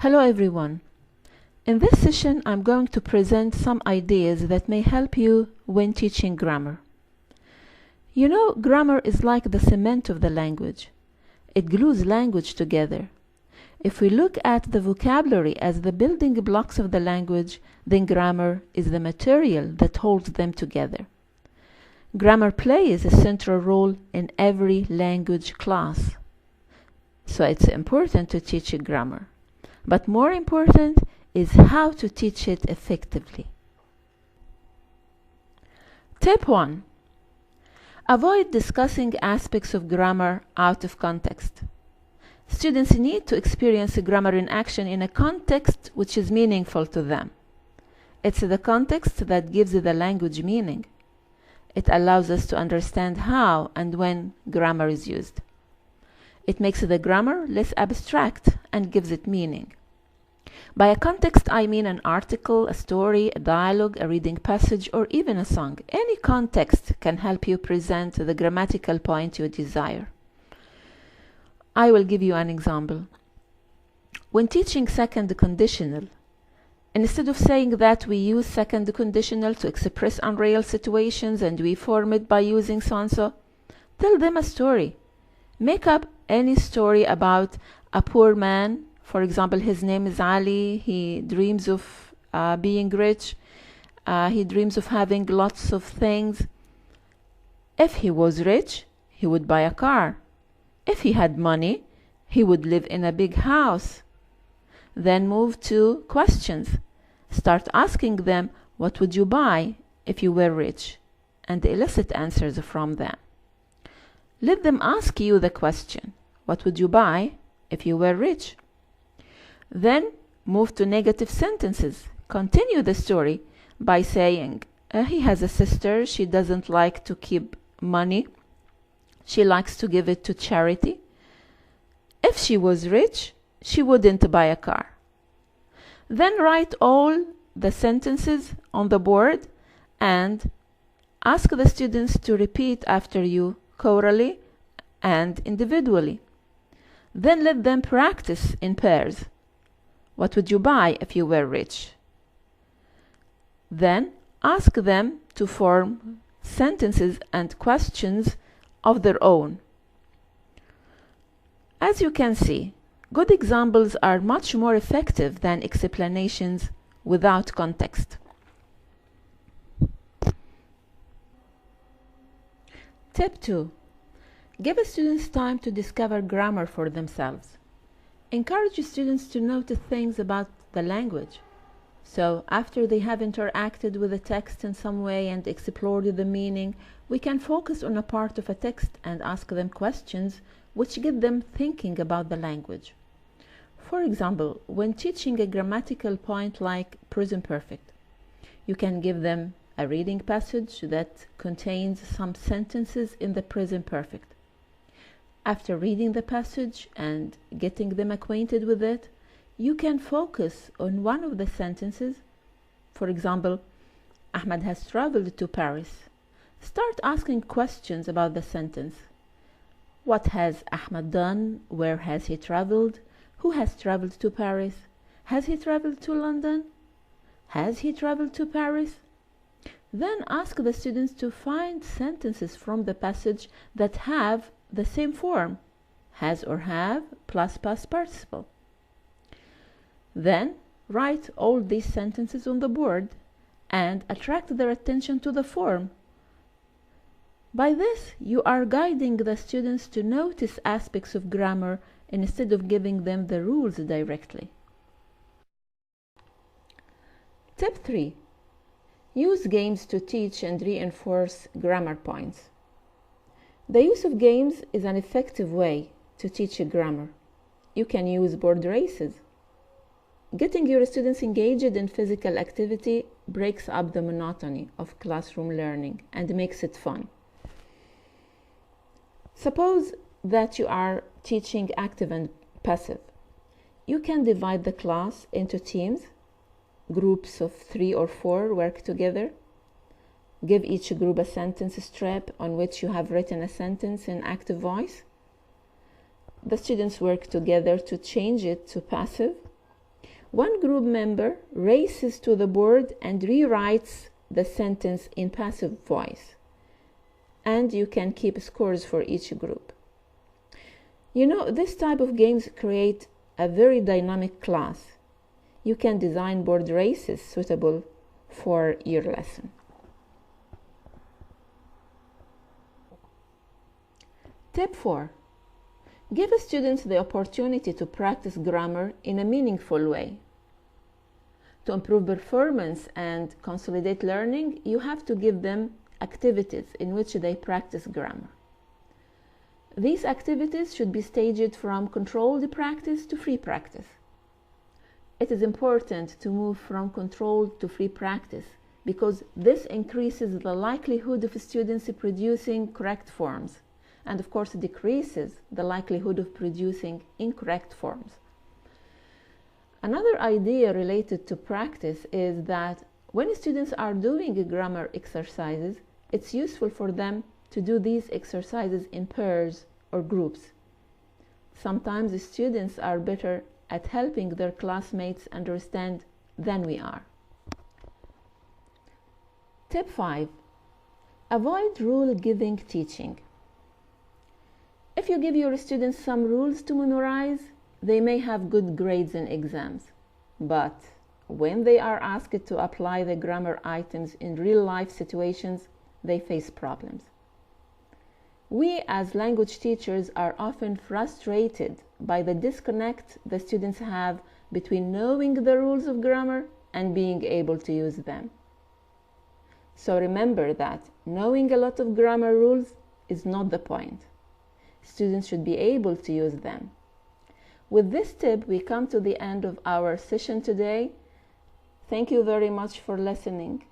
Hello everyone. In this session I'm going to present some ideas that may help you when teaching grammar. You know, grammar is like the cement of the language. It glues language together. If we look at the vocabulary as the building blocks of the language, then grammar is the material that holds them together. Grammar plays a central role in every language class. So it's important to teach grammar. But more important is how to teach it effectively. Tip 1. Avoid discussing aspects of grammar out of context. Students need to experience grammar in action in a context which is meaningful to them. It's the context that gives the language meaning. It allows us to understand how and when grammar is used. It makes the grammar less abstract and gives it meaning. By a context, I mean an article, a story, a dialogue, a reading passage, or even a song. Any context can help you present the grammatical point you desire. I will give you an example. When teaching second conditional, instead of saying that we use second conditional to express unreal situations and we form it by using so-and-so, tell them a story. Make up any story about a poor man. For example, his name is Ali. He dreams of being rich. He dreams of having lots of things. If he was rich, he would buy a car. If he had money, he would live in a big house. Then move to questions. Start asking them, what would you buy if you were rich? And elicit answers from them. Let them ask you the question, what would you buy if you were rich? Then move to negative sentences. Continue the story by saying, he has a sister, she doesn't like to keep money. She likes to give it to charity. If she was rich, she wouldn't buy a car. Then write all the sentences on the board and ask the students to repeat after you chorally and individually. Then let them practice in pairs. What would you buy if you were rich? Then ask them to form sentences and questions of their own. As you can see, good examples are much more effective than explanations without context. Tip 2. Give students time to discover grammar for themselves. Encourage students to notice things about the language. So, after they have interacted with the text in some way and explored the meaning, we can focus on a part of a text and ask them questions which get them thinking about the language. For example, when teaching a grammatical point like present perfect, you can give them a reading passage that contains some sentences in the present perfect. After reading the passage and getting them acquainted with it, you can focus on one of the sentences. For example, Ahmed has traveled to Paris. Start asking questions about the sentence. What has Ahmed done? Where has he traveled? Who has traveled to Paris? Has he traveled to London? Has he traveled to Paris? Then ask the students to find sentences from the passage that have the same form, has or have plus past participle. Then write all these sentences on the board and attract their attention to the form. By this, you are guiding the students to notice aspects of grammar instead of giving them the rules directly. Tip 3. Use games to teach and reinforce grammar points. The use of games is an effective way to teach grammar. You can use board races. Getting your students engaged in physical activity breaks up the monotony of classroom learning and makes it fun. Suppose that you are teaching active and passive. You can divide the class into teams. Groups of 3 or 4 work together. Give each group a sentence strip on which you have written a sentence in active voice. The students work together to change it to passive. One group member races to the board and rewrites the sentence in passive voice, and you can keep scores for each group. You know, this type of games create a very dynamic class. You can design board races suitable for your lesson. Tip 4. Give students the opportunity to practice grammar in a meaningful way. To improve performance and consolidate learning, you have to give them activities in which they practice grammar. These activities should be staged from controlled practice to free practice. It is important to move from controlled to free practice because this increases the likelihood of students producing correct forms, and of course decreases the likelihood of producing incorrect forms. Another idea related to practice is that when students are doing grammar exercises, it's useful for them to do these exercises in pairs or groups. Sometimes the students are better at helping their classmates understand than we are. Tip 5. Avoid rule-giving teaching. If you give your students some rules to memorize, they may have good grades in exams. But when they are asked to apply the grammar items in real-life situations, they face problems. We as language teachers are often frustrated by the disconnect the students have between knowing the rules of grammar and being able to use them. So remember that knowing a lot of grammar rules is not the point. Students should be able to use them. With this tip, we come to the end of our session today. Thank you very much for listening.